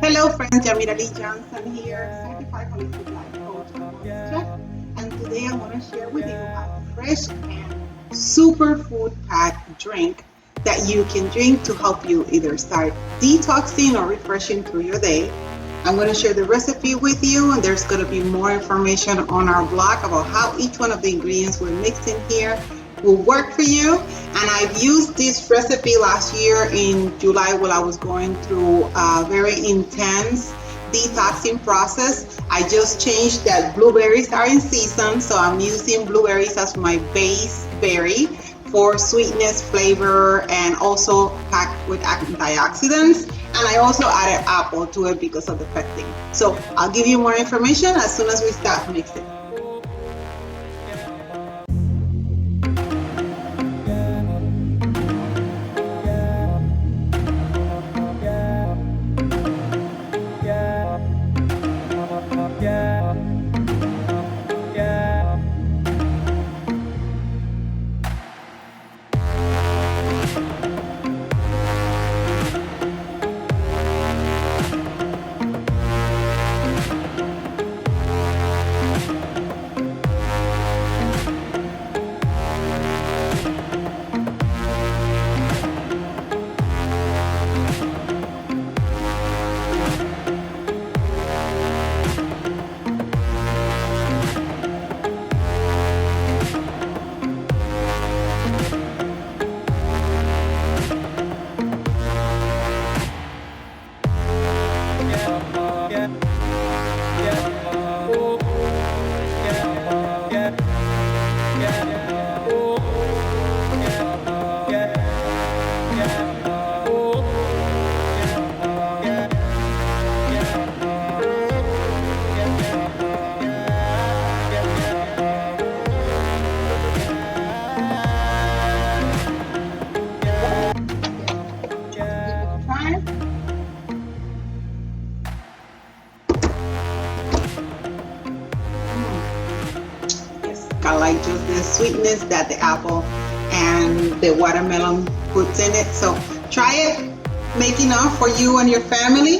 Hello friends, Mira Johnson here, certified holistic life coach and wellness chef. And today I want to share with you a fresh and superfood packed drink that you can drink to help you either start detoxing or refreshing through your day. I'm going to share the recipe with you, and there's going to be more information on our blog about how each one of the ingredients we're mixing here will work for you. And I've used this recipe last year in July while I was going through a very intense detoxing process. I just changed that blueberries are in season, so I'm using blueberries as my base berry for sweetness, flavor, and also packed with antioxidants. And I also added apple to it because of the pectin. So I'll give you more information as soon as we start mixing. I like just the sweetness that the apple and the watermelon puts in it. So try it, make enough for you and your family.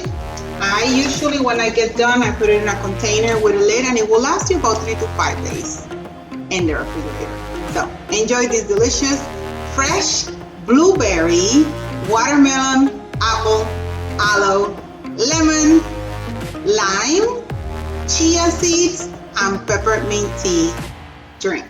I usually, when I get done, I put it in a container with a lid, and it will last you about 3 to 5 days in the refrigerator. So enjoy this delicious, fresh blueberry, watermelon, apple, aloe, lemon, lime, chia seeds, and peppermint tea drink.